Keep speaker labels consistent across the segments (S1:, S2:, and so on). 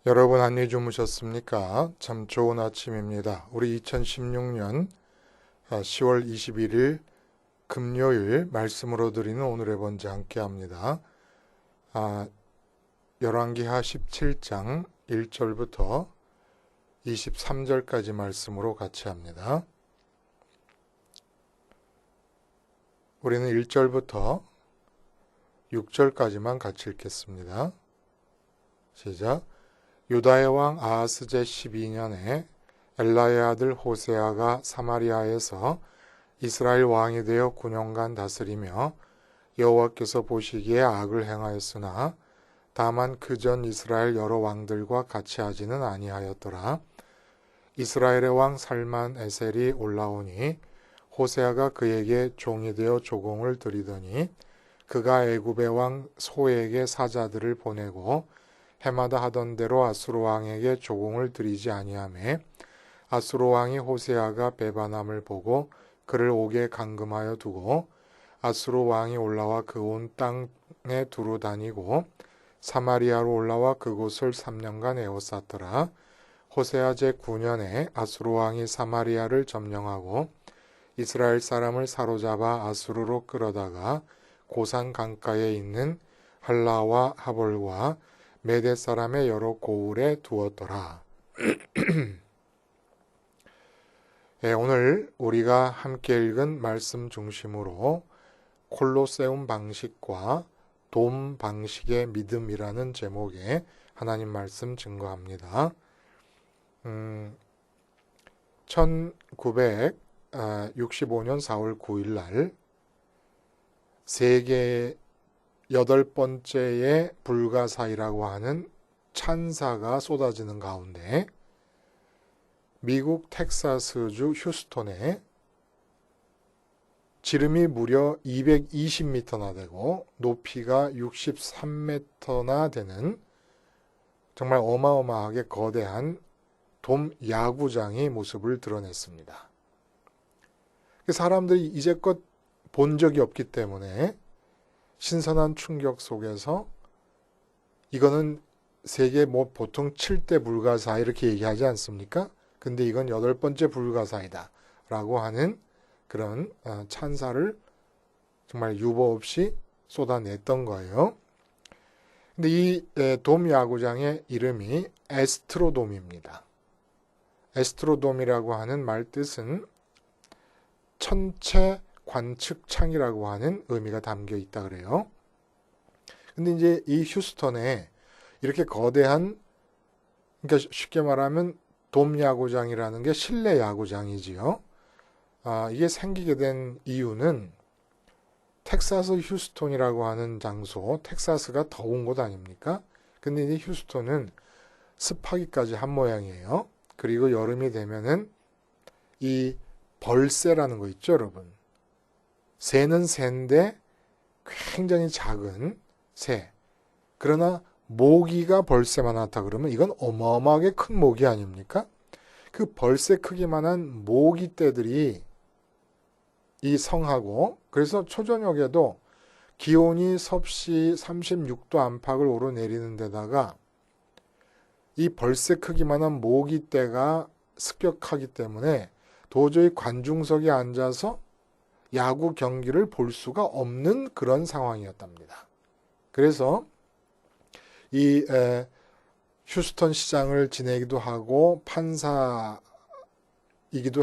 S1: 여러분 안녕히 주무셨습니까? 참 좋은 아침입니다. 우리 2016년 10월 21일 금요일 말씀으로 드리는 오늘의 번제 함께 합니다. 열왕기하 17장 1절부터 23절까지 말씀으로 같이 합니다. 우리는 1절부터 6절까지만 같이 읽겠습니다. 시작. 유다의 왕 아하스 제12년에 엘라의 아들 호세아가 사마리아에서 이스라엘 왕이 되어 9년간 다스리며 여호와께서 보시기에 악을 행하였으나 다만 그전 이스라엘 여러 왕들과 같이 하지는 아니하였더라. 이스라엘의 왕 살만 에셀이 올라오니 호세아가 그에게 종이 되어 조공을 드리더니 그가 애굽의 왕 소에게 사자들을 보내고 해마다 하던 대로 아수르 왕에게 조공을 드리지 아니하매 아수르 왕이 호세아가 배반함을 보고 그를 옥에 감금하여 두고 아수르 왕이 올라와 그 온 땅에 두루 다니고 사마리아로 올라와 그곳을 3년간 에워쌌더라. 호세아 제9년에 아수르 왕이 사마리아를 점령하고 이스라엘 사람을 사로잡아 아수르로 끌어다가 고산 강가에 있는 할라와 하볼과 메대 사람의 여러 고을에 두었더라. 오늘 우리가 함께 읽은 말씀 중심으로 콜로세움 방식과 돔 방식의 믿음이라는 제목의 하나님 말씀 증거합니다. 1965년 4월 9일 날 세계 8번째의 불가사의라고 하는 찬사가 쏟아지는 가운데 미국 텍사스주 휴스톤에 지름이 무려 220m나 되고 높이가 63m나 되는 정말 어마어마하게 거대한 돔 야구장이 모습을 드러냈습니다. 사람들이 이제껏 본 적이 없기 때문에 신선한 충격 속에서 이거는 세계 보통 7대 불가사의 이렇게 얘기하지 않습니까? 근데 이건 8번째 불가사이다 라고 하는 그런 찬사를 정말 유보 없이 쏟아냈던 거예요. 근데 이 돔 야구장의 이름이 에스트로돔입니다. 에스트로돔이라고 하는 말 뜻은 천체 관측창이라고 하는 의미가 담겨 있다 그래요. 근데 이제 이 휴스턴에 이렇게 거대한, 그러니까 쉽게 말하면 돔 야구장이라는 게 실내 야구장이지요. 이게 생기게 된 이유는 텍사스 휴스턴이라고 하는 장소, 텍사스가 더운 곳 아닙니까? 근데 이제 휴스턴은 습하기까지 한 모양이에요. 그리고 여름이 되면은 이 벌새라는 거 있죠, 여러분. 새는 새인데 굉장히 작은 새. 그러나 모기가 벌새만 하다 그러면 이건 어마어마하게 큰 모기 아닙니까? 그 벌새 크기만한 모기떼들이 이 성하고, 그래서 초저녁에도 기온이 섭씨 36도 안팎을 오르내리는 데다가 이 벌새 크기만한 모기떼가 습격하기 때문에 도저히 관중석에 앉아서 야구 경기를 볼 수가 없는 그런 상황이었답니다. 그래서 이 휴스턴 시장을 지내기도 하고 판사이기도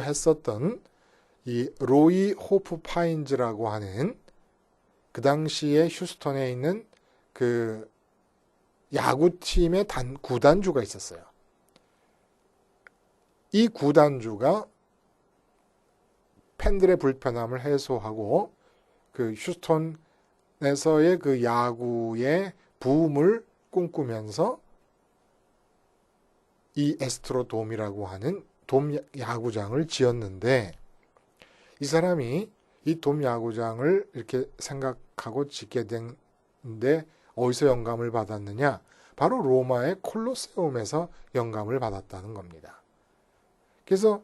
S1: 했었던 이 로이 호프 파인즈라고 하는 그 당시에 휴스턴에 있는 그 야구팀의 구단주가 있었어요. 이 구단주가 팬들의 불편함을 해소하고 그 휴스턴에서의 그 야구의 부음을 꿈꾸면서 이 에스트로돔이라고 하는 돔 야구장을 지었는데, 이 사람이 이 돔 야구장을 이렇게 생각하고 짓게 된데 어디서 영감을 받았느냐? 바로 로마의 콜로세움에서 영감을 받았다는 겁니다. 그래서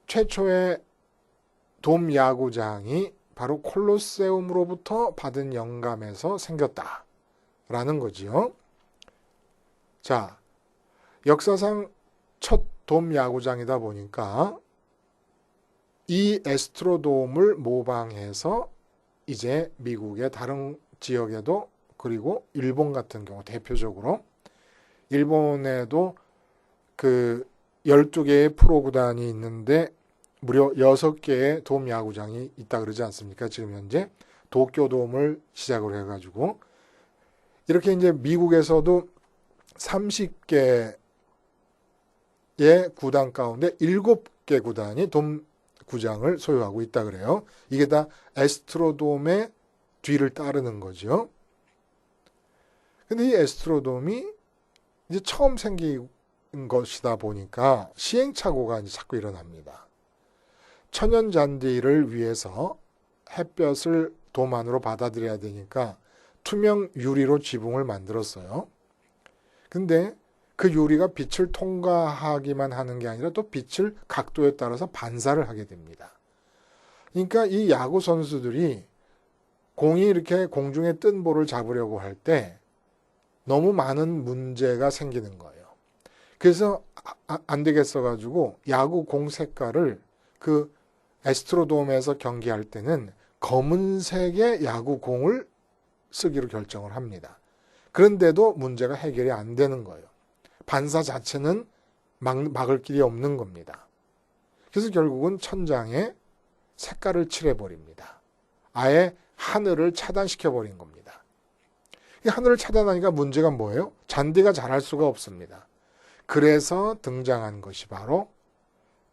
S1: 최초의 돔 야구장이 바로 콜로세움으로부터 받은 영감에서 생겼다라는 거지요. 자, 역사상 첫 돔 야구장이다 보니까 이 에스트로돔을 모방해서 이제 미국의 다른 지역에도, 그리고 일본 같은 경우 대표적으로 일본에도 그 12개의 프로 구단이 있는데 무려 6개의 돔 야구장이 있다 그러지 않습니까? 지금 현재 도쿄돔을 시작으로 해가지고 이렇게 이제 미국에서도 30개의 구단 가운데 7개 구단이 돔 구장을 소유하고 있다 그래요. 이게 다 에스트로돔의 뒤를 따르는 거죠. 근데 이 에스트로돔이 이제 처음 생긴 것이다 보니까 시행착오가 이제 자꾸 일어납니다. 천연 잔디를 위해서 햇볕을 돔 안으로 받아들여야 되니까 투명 유리로 지붕을 만들었어요. 근데 그 유리가 빛을 통과하기만 하는 게 아니라 또 빛을 각도에 따라서 반사를 하게 됩니다. 그러니까 이 야구 선수들이 공이 이렇게 공중에 뜬 볼을 잡으려고 할 때 너무 많은 문제가 생기는 거예요. 그래서 안 되겠어 가지고 야구 공 색깔을 그 에스트로돔에서 경기할 때는 검은색의 야구 공을 쓰기로 결정을 합니다. 그런데도 문제가 해결이 안 되는 거예요. 반사 자체는 막을 길이 없는 겁니다. 그래서 결국은 천장에 색깔을 칠해버립니다. 아예 하늘을 차단시켜버린 겁니다. 이 하늘을 차단하니까 문제가 뭐예요? 잔디가 자랄 수가 없습니다. 그래서 등장한 것이 바로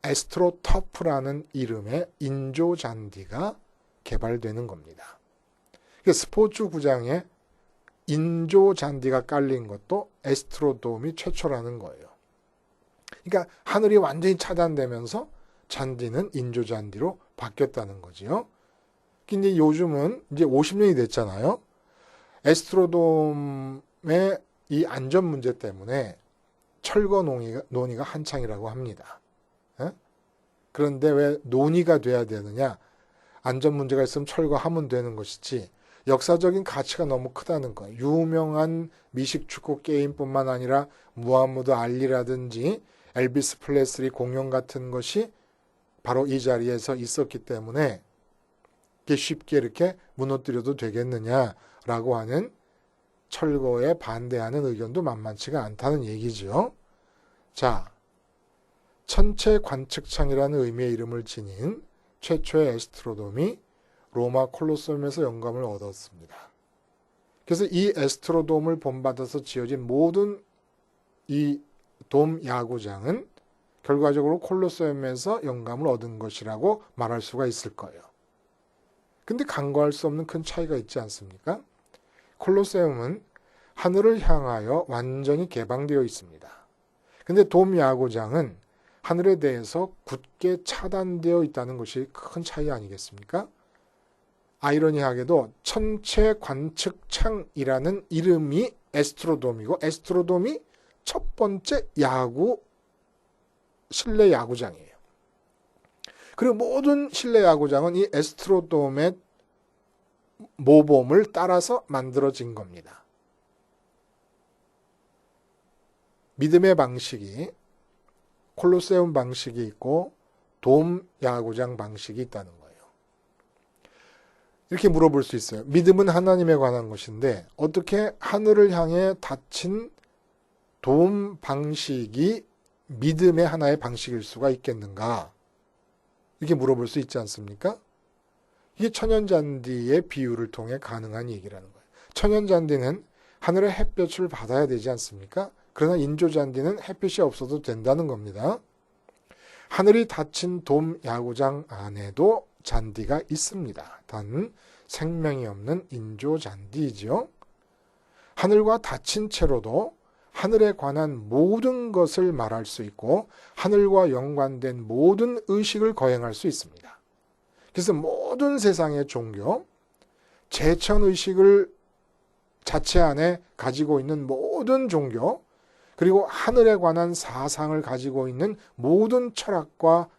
S1: 에스트로터프라는 이름의 인조 잔디가 개발되는 겁니다. 스포츠 구장에 인조 잔디가 깔린 것도 에스트로돔이 최초라는 거예요. 그러니까 하늘이 완전히 차단되면서 잔디는 인조 잔디로 바뀌었다는 거지요. 근데 요즘은 이제 50년이 됐잖아요. 에스트로돔의 이 안전 문제 때문에 철거 논의가 한창이라고 합니다. 그런데 왜 논의가 돼야 되느냐? 안전 문제가 있으면 철거하면 되는 것이지 역사적인 가치가 너무 크다는 거예요. 유명한 미식 축구 게임뿐만 아니라 무하무드 알리라든지 엘비스 프레슬리 공연 같은 것이 바로 이 자리에서 있었기 때문에 쉽게 이렇게 무너뜨려도 되겠느냐라고 하는 철거에 반대하는 의견도 만만치가 않다는 얘기죠. 자, 천체 관측창이라는 의미의 이름을 지닌 최초의 에스트로돔이 로마 콜로세움에서 영감을 얻었습니다. 그래서 이 에스트로돔을 본받아서 지어진 모든 이 돔 야구장은 결과적으로 콜로세움에서 영감을 얻은 것이라고 말할 수가 있을 거예요. 근데 간과할 수 없는 큰 차이가 있지 않습니까? 콜로세움은 하늘을 향하여 완전히 개방되어 있습니다. 근데 돔 야구장은 하늘에 대해서 굳게 차단되어 있다는 것이 큰 차이 아니겠습니까? 아이러니하게도 천체 관측창이라는 이름이 에스트로돔이고 에스트로돔이 첫 번째 실내 야구장이에요. 그리고 모든 실내 야구장은 이 에스트로돔의 모범을 따라서 만들어진 겁니다. 믿음의 방식이 콜로세움 방식이 있고 돔 야구장 방식이 있다는 거예요. 이렇게 물어볼 수 있어요. 믿음은 하나님에 관한 것인데 어떻게 하늘을 향해 닫힌 돔 방식이 믿음의 하나의 방식일 수가 있겠는가? 이렇게 물어볼 수 있지 않습니까? 이게 천연잔디의 비유를 통해 가능한 얘기라는 거예요. 천연잔디는 하늘의 햇볕을 받아야 되지 않습니까? 그러나 인조잔디는 햇빛이 없어도 된다는 겁니다. 하늘이 닫힌 돔 야구장 안에도 잔디가 있습니다. 단 생명이 없는 인조잔디이지요. 하늘과 닫힌 채로도 하늘에 관한 모든 것을 말할 수 있고 하늘과 연관된 모든 의식을 거행할 수 있습니다. 그래서 모든 세상의 종교, 제천의식을 자체 안에 가지고 있는 모든 종교, 그리고 하늘에 관한 사상을 가지고 있는 모든 철학과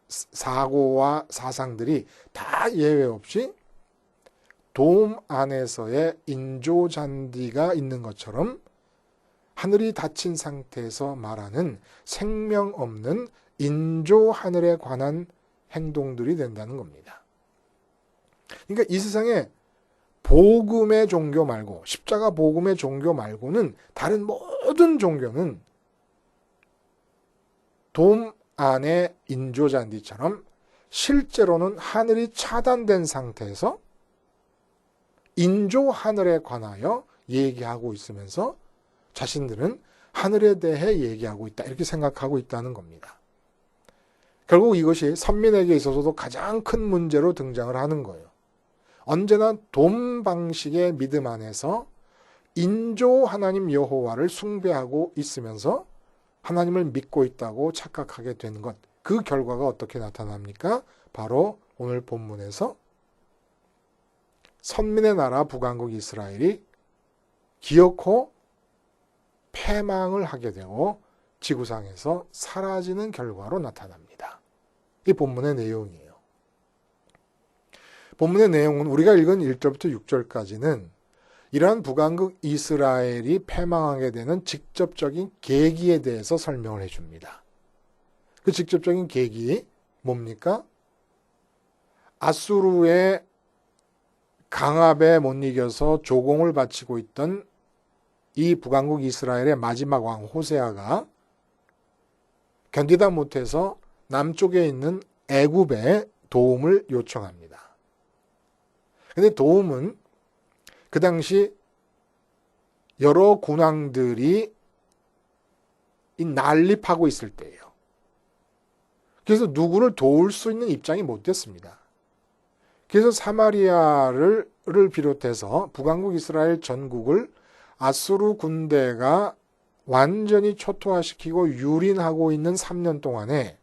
S1: 사고와 사상들이 다 예외 없이 돔 안에서의 인조잔디가 있는 것처럼 하늘이 닫힌 상태에서 말하는 생명 없는 인조 하늘에 관한 행동들이 된다는 겁니다. 그러니까 이 세상에 복음의 종교 말고, 십자가 복음의 종교 말고는 다른 모든 종교는 돔 안의 인조잔디처럼 실제로는 하늘이 차단된 상태에서 인조 하늘에 관하여 얘기하고 있으면서 자신들은 하늘에 대해 얘기하고 있다, 이렇게 생각하고 있다는 겁니다. 결국 이것이 선민에게 있어서도 가장 큰 문제로 등장을 하는 거예요. 언제나 돔 방식의 믿음 안에서 인조 하나님 여호와를 숭배하고 있으면서 하나님을 믿고 있다고 착각하게 되는 것, 그 결과가 어떻게 나타납니까? 바로 오늘 본문에서 선민의 나라 북왕국 이스라엘이 기어코 패망을 하게 되고 지구상에서 사라지는 결과로 나타납니다. 이 본문의 내용이에요. 본문의 내용은 우리가 읽은 1절부터 6절까지는 이러한 북왕국 이스라엘이 패망하게 되는 직접적인 계기에 대해서 설명을 해줍니다. 그 직접적인 계기 뭡니까? 아수르의 강압에 못 이겨서 조공을 바치고 있던 이 북왕국 이스라엘의 마지막 왕 호세아가 견디다 못해서 남쪽에 있는 애굽에 도움을 요청합니다. 근데 도움은 그 당시 여러 군왕들이 난립하고 있을 때예요. 그래서 누구를 도울 수 있는 입장이 못 됐습니다. 그래서 사마리아를 비롯해서 북왕국 이스라엘 전국을 아수르 군대가 완전히 초토화시키고 유린하고 있는 3년 동안에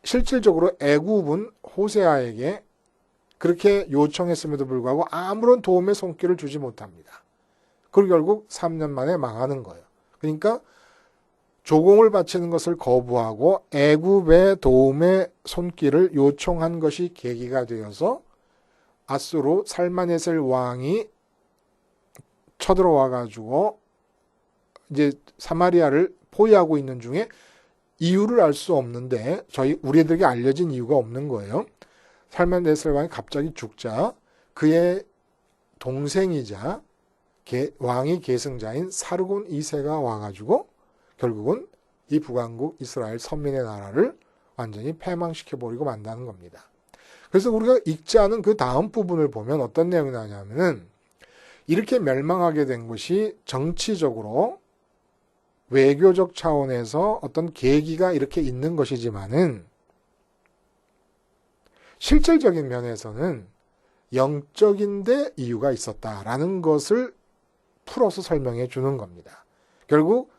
S1: 실질적으로 애굽은 호세아에게 그렇게 요청했음에도 불구하고 아무런 도움의 손길을 주지 못합니다. 그리고 결국 3년 만에 망하는 거예요. 그러니까 조공을 바치는 것을 거부하고 애굽의 도움의 손길을 요청한 것이 계기가 되어서 아수르 살마네셀 왕이 쳐들어와 가지고 이제 사마리아를 포위하고 있는 중에 이유를 알 수 없는데 우리들에게 알려진 이유가 없는 거예요. 살마네셀 왕이 갑자기 죽자 그의 동생이자 왕의 계승자인 사르곤 2세가 와가지고 결국은 이 북왕국 이스라엘 선민의 나라를 완전히 패망시켜버리고 만다는 겁니다. 그래서 우리가 읽지 않은 그 다음 부분을 보면 어떤 내용이 나냐면은 이렇게 멸망하게 된 것이 정치적으로 외교적 차원에서 어떤 계기가 이렇게 있는 것이지만은 실질적인 면에서는 영적인데 이유가 있었다라는 것을 풀어서 설명해 주는 겁니다. 결국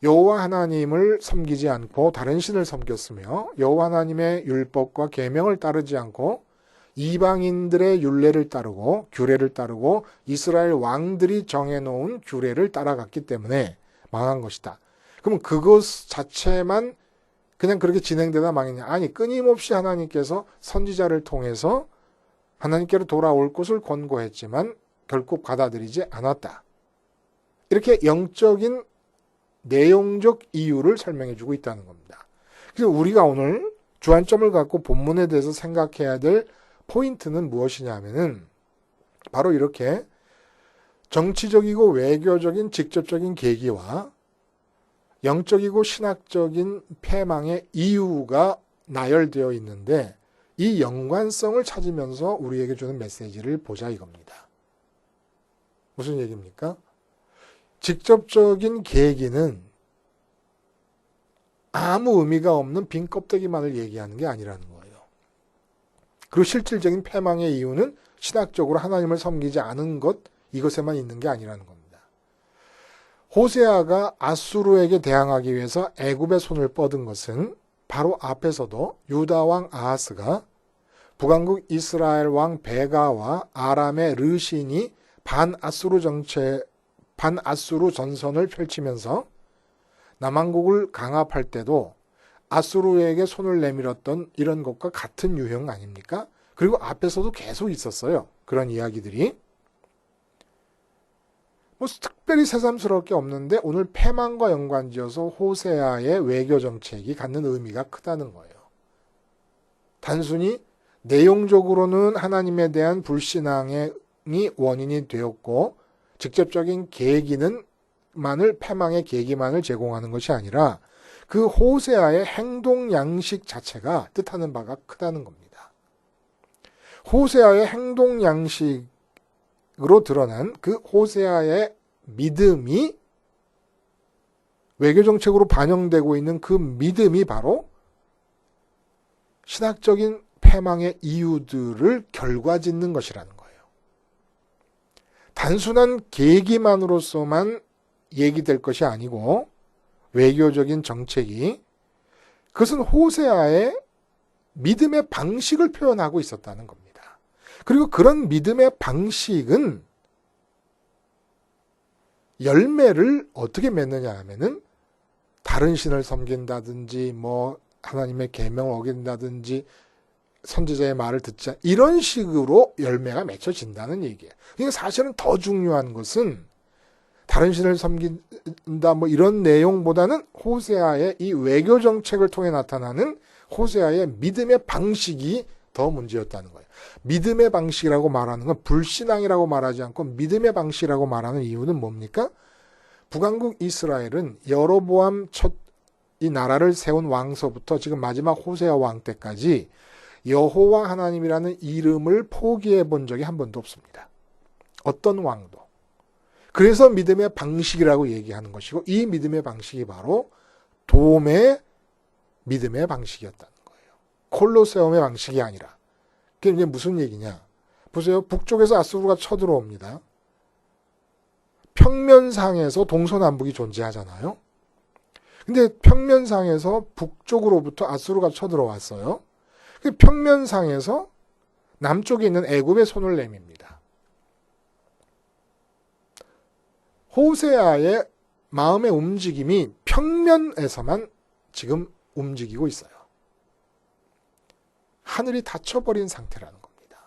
S1: 여호와 하나님을 섬기지 않고 다른 신을 섬겼으며 여호와 하나님의 율법과 계명을 따르지 않고 이방인들의 율례를 따르고 규례를 따르고 이스라엘 왕들이 정해놓은 규례를 따라갔기 때문에 망한 것이다. 그럼 그것 자체만 그냥 그렇게 진행되다 망했냐? 아니, 끊임없이 하나님께서 선지자를 통해서 하나님께로 돌아올 것을 권고했지만 결국 받아들이지 않았다. 이렇게 영적인 내용적 이유를 설명해주고 있다는 겁니다. 그래서 우리가 오늘 주안점을 갖고 본문에 대해서 생각해야 될 포인트는 무엇이냐면은 바로 이렇게 정치적이고 외교적인 직접적인 계기와 영적이고 신학적인 패망의 이유가 나열되어 있는데 이 연관성을 찾으면서 우리에게 주는 메시지를 보자 이겁니다. 무슨 얘기입니까? 직접적인 계기는 아무 의미가 없는 빈 껍데기만을 얘기하는 게 아니라는 거예요. 그리고 실질적인 패망의 이유는 신학적으로 하나님을 섬기지 않은 것, 이것에만 있는 게 아니라는 겁니다. 호세아가 아수르에게 대항하기 위해서 애굽의 손을 뻗은 것은 바로 앞에서도 유다 왕 아하스가 북왕국 이스라엘 왕 베가와 아람의 르신이 반아수르 전선을 펼치면서 남왕국을 강압할 때도 아수르에게 손을 내밀었던 이런 것과 같은 유형 아닙니까? 그리고 앞에서도 계속 있었어요. 그런 이야기들이. 뭐 특별히 새삼스러울 게 없는데 오늘 패망과 연관지어서 호세아의 외교 정책이 갖는 의미가 크다는 거예요. 단순히 내용적으로는 하나님에 대한 불신앙이 원인이 되었고 직접적인 패망의 계기만을 제공하는 것이 아니라 그 호세아의 행동 양식 자체가 뜻하는 바가 크다는 겁니다. 호세아의 행동 양식으로 드러난 그 호세아의 믿음이 외교정책으로 반영되고 있는 그 믿음이 바로 신학적인 패망의 이유들을 결과짓는 것이라는 거예요. 단순한 계기만으로서만 얘기될 것이 아니고 외교적인 정책이 그것은 호세아의 믿음의 방식을 표현하고 있었다는 겁니다. 그리고 그런 믿음의 방식은 열매를 어떻게 맺느냐 하면은 다른 신을 섬긴다든지 뭐 하나님의 계명을 어긴다든지 선지자의 말을 듣자 이런 식으로 열매가 맺혀진다는 얘기예요. 그러니까 사실은 더 중요한 것은 다른 신을 섬긴다 뭐 이런 내용보다는 호세아의 이 외교 정책을 통해 나타나는 호세아의 믿음의 방식이 더 문제였다는 거예요. 믿음의 방식이라고 말하는 건 불신앙이라고 말하지 않고 믿음의 방식이라고 말하는 이유는 뭡니까? 북왕국 이스라엘은 여로보암 이 나라를 세운 왕서부터 지금 마지막 호세아 왕 때까지 여호와 하나님이라는 이름을 포기해 본 적이 한 번도 없습니다. 어떤 왕도. 그래서 믿음의 방식이라고 얘기하는 것이고 이 믿음의 방식이 바로 도움의 믿음의 방식이었다는 거예요. 콜로세움의 방식이 아니라. 그게 이제 무슨 얘기냐. 보세요. 북쪽에서 아수르가 쳐들어옵니다. 평면상에서 동서남북이 존재하잖아요. 근데 평면상에서 북쪽으로부터 아수르가 쳐들어왔어요. 평면상에서 남쪽에 있는 애굽의 손을 내밉니다. 호세아의 마음의 움직임이 평면에서만 지금 움직이고 있어요. 하늘이 닫혀버린 상태라는 겁니다.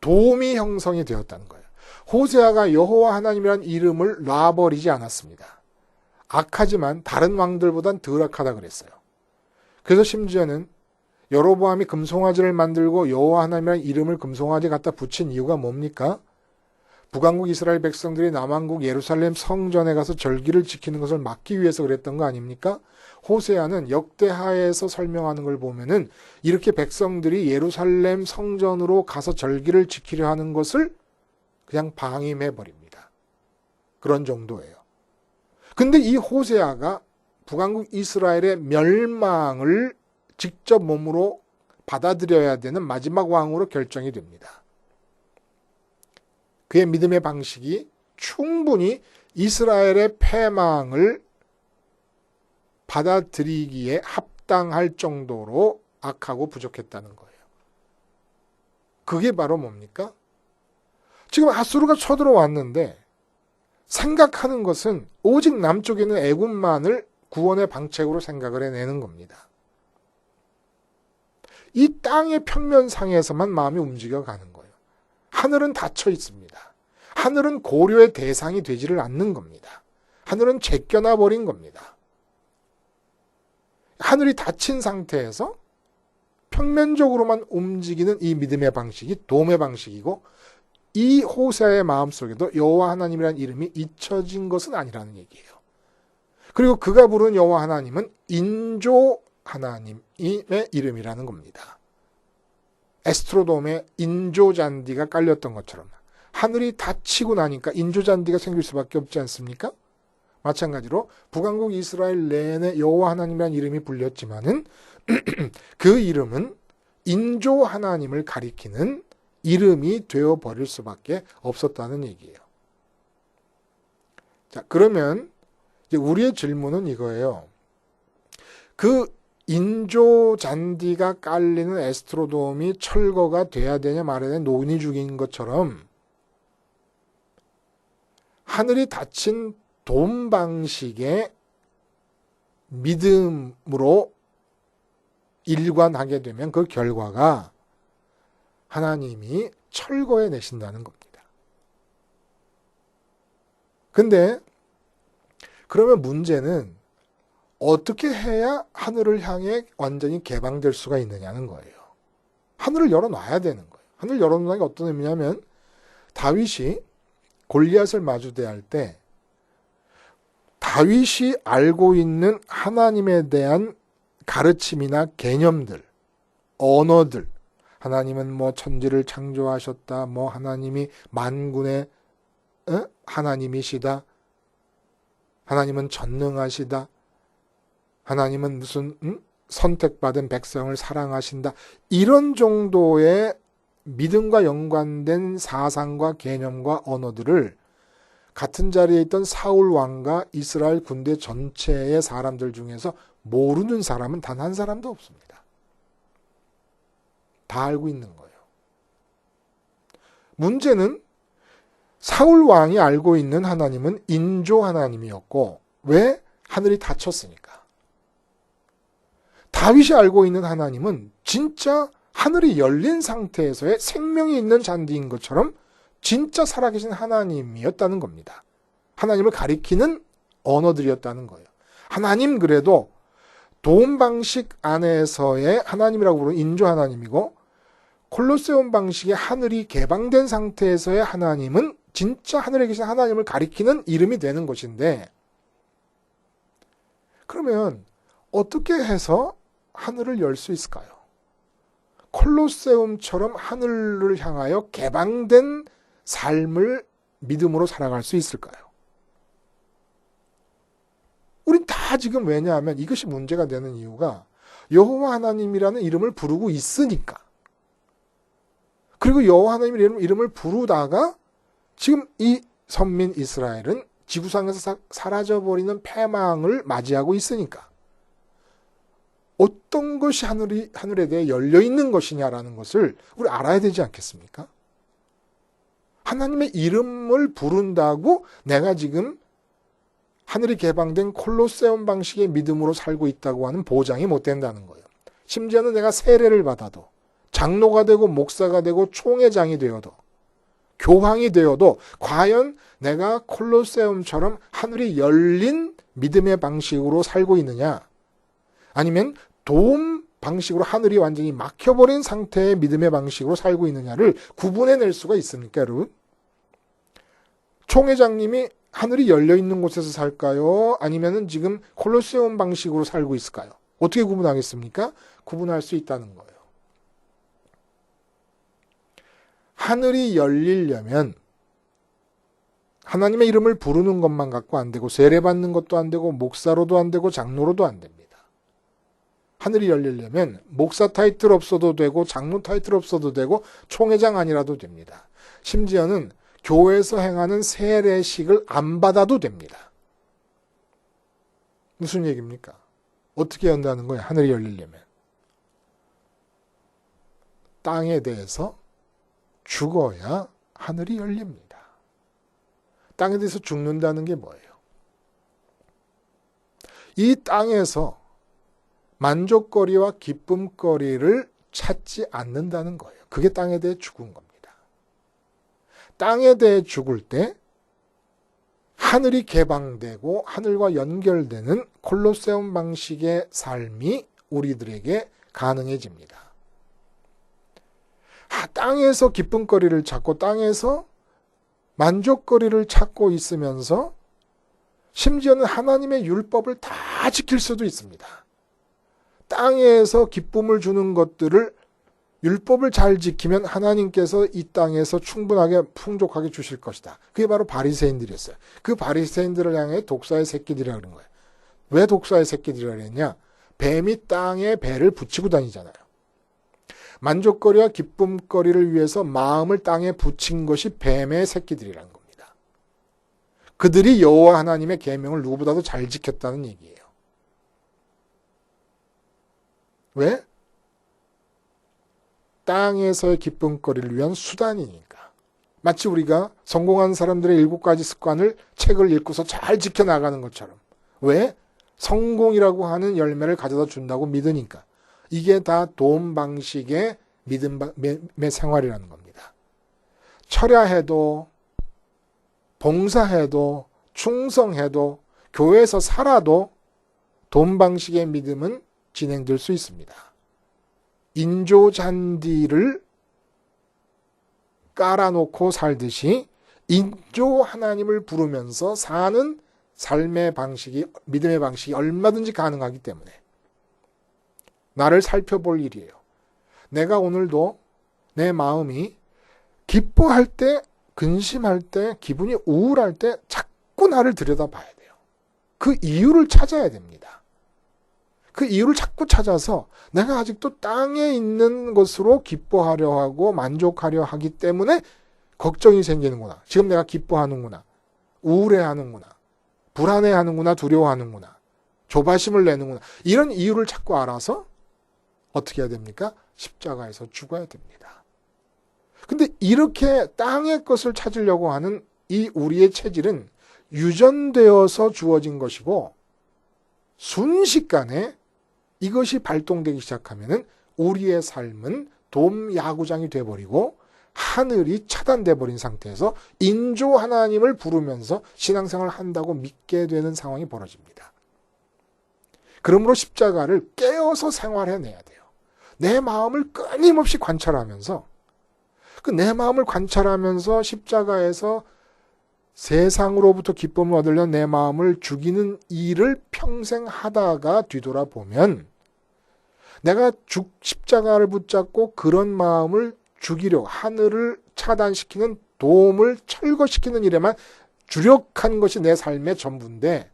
S1: 도움이 형성이 되었다는 거예요. 호세아가 여호와 하나님이라는 이름을 놔버리지 않았습니다. 악하지만 다른 왕들보단 덜 악하다 그랬어요. 그래서 심지어는 여로보암이 금송아지를 만들고 여호와 하나님이라는 이름을 금송아지 갖다 붙인 이유가 뭡니까? 북왕국 이스라엘 백성들이 남왕국 예루살렘 성전에 가서 절기를 지키는 것을 막기 위해서 그랬던 거 아닙니까? 호세아는 역대하에서 설명하는 걸 보면은 이렇게 백성들이 예루살렘 성전으로 가서 절기를 지키려 하는 것을 그냥 방임해 버립니다. 그런 정도예요. 근데 이 호세아가 북왕국 이스라엘의 멸망을 직접 몸으로 받아들여야 되는 마지막 왕으로 결정이 됩니다. 그의 믿음의 방식이 충분히 이스라엘의 패망을 받아들이기에 합당할 정도로 악하고 부족했다는 거예요. 그게 바로 뭡니까? 지금 아수르가 쳐들어왔는데 생각하는 것은 오직 남쪽에 있는 애굽만을 구원의 방책으로 생각을 해내는 겁니다. 이 땅의 평면상에서만 마음이 움직여가는 거예요. 하늘은 닫혀 있습니다. 하늘은 고려의 대상이 되지를 않는 겁니다. 하늘은 제껴놔 버린 겁니다. 하늘이 닫힌 상태에서 평면적으로만 움직이는 이 믿음의 방식이 도움의 방식이고 이 호세아의 마음속에도 여호와 하나님이라는 이름이 잊혀진 것은 아니라는 얘기예요. 그리고 그가 부른 여호와 하나님은 인조 하나님의 이름이라는 겁니다. 에스트로돔에 인조잔디가 깔렸던 것처럼 하늘이 닫히고 나니까 인조잔디가 생길 수밖에 없지 않습니까? 마찬가지로 북왕국 이스라엘 내내 여호와 하나님이라는 이름이 불렸지만은 그 이름은 인조 하나님을 가리키는 이름이 되어버릴 수밖에 없었다는 얘기예요. 자, 그러면 이제 우리의 질문은 이거예요. 그 인조 잔디가 깔리는 에스트로돔이 철거가 돼야 되냐 말아야 되냐 논의 중인 것처럼 하늘이 닫힌 돔 방식의 믿음으로 일관하게 되면 그 결과가 하나님이 철거해 내신다는 겁니다. 근데 그러면 문제는 어떻게 해야 하늘을 향해 완전히 개방될 수가 있느냐는 거예요. 하늘을 열어놔야 되는 거예요. 하늘을 열어놓는 게 어떤 의미냐면 다윗이 골리앗을 마주대할 때 다윗이 알고 있는 하나님에 대한 가르침이나 개념들, 언어들, 하나님은 뭐 천지를 창조하셨다, 뭐 하나님이 만군의 하나님이시다, 하나님은 전능하시다, 하나님은 무슨 선택받은 백성을 사랑하신다, 이런 정도의 믿음과 연관된 사상과 개념과 언어들을 같은 자리에 있던 사울 왕과 이스라엘 군대 전체의 사람들 중에서 모르는 사람은 단 한 사람도 없습니다. 다 알고 있는 거예요. 문제는 사울 왕이 알고 있는 하나님은 인조 하나님이었고, 왜? 하늘이 닫혔으니까. 다윗이 알고 있는 하나님은 진짜 하늘이 열린 상태에서의 생명이 있는 잔디인 것처럼 진짜 살아계신 하나님이었다는 겁니다. 하나님을 가리키는 언어들이었다는 거예요. 하나님 그래도 도움 방식 안에서의 하나님이라고 부르는 인조 하나님이고, 콜로세움 방식의 하늘이 개방된 상태에서의 하나님은 진짜 하늘에 계신 하나님을 가리키는 이름이 되는 것인데, 그러면 어떻게 해서 하늘을 열 수 있을까요? 콜로세움처럼 하늘을 향하여 개방된 삶을 믿음으로 살아갈 수 있을까요? 우린 다 지금 왜냐하면 이것이 문제가 되는 이유가 여호와 하나님이라는 이름을 부르고 있으니까. 그리고 여호와 하나님의 이름을 부르다가 지금 이 선민 이스라엘은 지구상에서 사라져버리는 패망을 맞이하고 있으니까. 어떤 것이 하늘에 대해 열려있는 것이냐라는 것을 우리 알아야 되지 않겠습니까? 하나님의 이름을 부른다고 내가 지금 하늘이 개방된 콜로세움 방식의 믿음으로 살고 있다고 하는 보장이 못 된다는 거예요. 심지어는 내가 세례를 받아도, 장로가 되고 목사가 되고 총회장이 되어도, 교황이 되어도 과연 내가 콜로세움처럼 하늘이 열린 믿음의 방식으로 살고 있느냐, 아니면 도움 방식으로 하늘이 완전히 막혀버린 상태의 믿음의 방식으로 살고 있느냐를 구분해낼 수가 있습니까, 여러분? 총회장님이 하늘이 열려있는 곳에서 살까요? 아니면은 지금 콜로세움 방식으로 살고 있을까요? 어떻게 구분하겠습니까? 구분할 수 있다는 거예요. 하늘이 열리려면 하나님의 이름을 부르는 것만 갖고 안 되고, 세례받는 것도 안 되고, 목사로도 안 되고, 장로로도 안 됩니다. 하늘이 열리려면 목사 타이틀 없어도 되고, 장로 타이틀 없어도 되고, 총회장 아니라도 됩니다. 심지어는 교회에서 행하는 세례식을 안 받아도 됩니다. 무슨 얘기입니까? 어떻게 한다는 거예요? 하늘이 열리려면. 땅에 대해서 죽어야 하늘이 열립니다. 땅에 대해서 죽는다는 게 뭐예요? 이 땅에서 만족거리와 기쁨거리를 찾지 않는다는 거예요. 그게 땅에 대해 죽은 겁니다. 땅에 대해 죽을 때 하늘이 개방되고 하늘과 연결되는 콜로세움 방식의 삶이 우리들에게 가능해집니다. 땅에서 기쁨거리를 찾고 땅에서 만족거리를 찾고 있으면서 심지어는 하나님의 율법을 다 지킬 수도 있습니다. 땅에서 기쁨을 주는 것들을 율법을 잘 지키면 하나님께서 이 땅에서 충분하게 풍족하게 주실 것이다. 그게 바로 바리새인들이었어요. 그 바리새인들을 향해 독사의 새끼들이라고 그런 거예요. 왜 독사의 새끼들이라고 그랬냐? 뱀이 땅에 배를 붙이고 다니잖아요. 만족거리와 기쁨거리를 위해서 마음을 땅에 붙인 것이 뱀의 새끼들이라는 겁니다. 그들이 여호와 하나님의 계명을 누구보다도 잘 지켰다는 얘기예요. 왜? 땅에서의 기쁨거리를 위한 수단이니까. 마치 우리가 성공한 사람들의 7가지 습관을 책을 읽고서 잘 지켜나가는 것처럼. 왜? 성공이라고 하는 열매를 가져다 준다고 믿으니까. 이게 다 도움 방식의 믿음의 생활이라는 겁니다. 철야해도, 봉사해도, 충성해도 교회에서 살아도 돈 방식의 믿음은 진행될 수 있습니다. 인조잔디를 깔아놓고 살듯이 인조 하나님을 부르면서 사는 삶의 방식이, 믿음의 방식이 얼마든지 가능하기 때문에 나를 살펴볼 일이에요. 내가 오늘도 내 마음이 기뻐할 때, 근심할 때, 기분이 우울할 때 자꾸 나를 들여다봐야 돼요. 그 이유를 찾아야 됩니다. 그 이유를 자꾸 찾아서 내가 아직도 땅에 있는 것으로 기뻐하려 하고 만족하려 하기 때문에 걱정이 생기는구나. 지금 내가 기뻐하는구나. 우울해하는구나. 불안해하는구나. 두려워하는구나. 조바심을 내는구나. 이런 이유를 자꾸 알아서 어떻게 해야 됩니까? 십자가에서 죽어야 됩니다. 근데 이렇게 땅의 것을 찾으려고 하는 이 우리의 체질은 유전되어서 주어진 것이고 순식간에 이것이 발동되기 시작하면은 우리의 삶은 돔 야구장이 돼버리고 하늘이 차단돼 버린 상태에서 인조 하나님을 부르면서 신앙생활을 한다고 믿게 되는 상황이 벌어집니다. 그러므로 십자가를 깨어서 생활해내야 돼요. 내 마음을 끊임없이 관찰하면서 그 내 마음을 관찰하면서 십자가에서 세상으로부터 기쁨을 얻으려는 내 마음을 죽이는 일을 평생 하다가 뒤돌아보면 내가 십자가를 붙잡고 그런 마음을 죽이려고 하늘을 차단시키는 도움을 철거시키는 일에만 주력한 것이 내 삶의 전부인데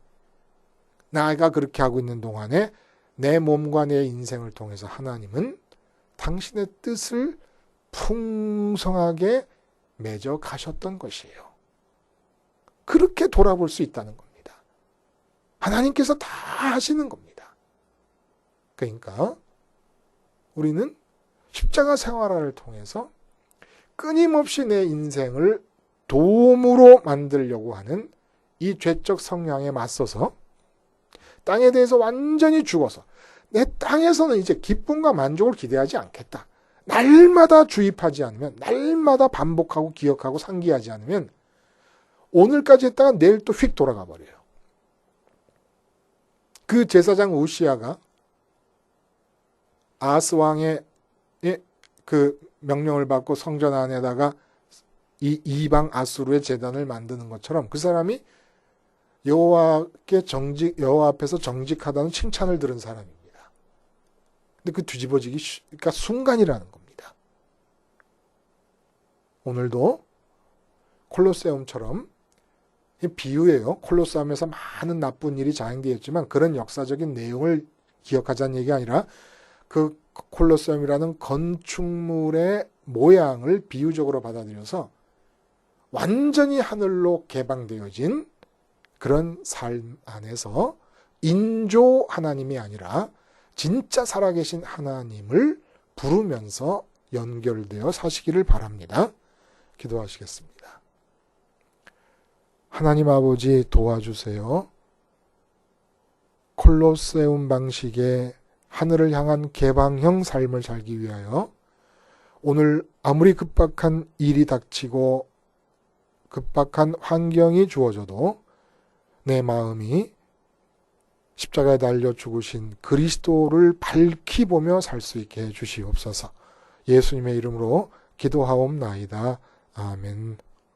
S1: 내가 그렇게 하고 있는 동안에 내 몸과 내 인생을 통해서 하나님은 당신의 뜻을 풍성하게 맺어 가셨던 것이에요. 그렇게 돌아볼 수 있다는 겁니다. 하나님께서 다 하시는 겁니다. 그러니까 우리는 십자가 생활을 통해서 끊임없이 내 인생을 도움으로 만들려고 하는 이 죄적 성향에 맞서서 땅에 대해서 완전히 죽어서 내 땅에서는 이제 기쁨과 만족을 기대하지 않겠다. 날마다 주입하지 않으면, 날마다 반복하고 기억하고 상기하지 않으면 오늘까지 했다가 내일 또 휙 돌아가 버려요. 그 제사장 우시아가 아하스 왕의 그 명령을 받고 성전 안에다가 이 이방 아수르의 제단을 만드는 것처럼 그 사람이 여호와 앞에서 정직하다는 칭찬을 들은 사람입니다. 근데 그 뒤집어지기가 순간이라는 겁니다. 오늘도 콜로세움처럼 비유예요. 콜로세움에서 많은 나쁜 일이 자행되었지만 그런 역사적인 내용을 기억하자는 얘기가 아니라 그 콜로세움이라는 건축물의 모양을 비유적으로 받아들여서 완전히 하늘로 개방되어진 그런 삶 안에서 인조 하나님이 아니라 진짜 살아계신 하나님을 부르면서 연결되어 사시기를 바랍니다. 기도하시겠습니다. 하나님 아버지 도와주세요. 콜로세움 방식의 하늘을 향한 개방형 삶을 살기 위하여 오늘 아무리 급박한 일이 닥치고 급박한 환경이 주어져도 내 마음이 십자가에 달려 죽으신 그리스도를 밝히 보며 살 수 있게 해주시옵소서. 예수님의 이름으로 기도하옵나이다. 아멘.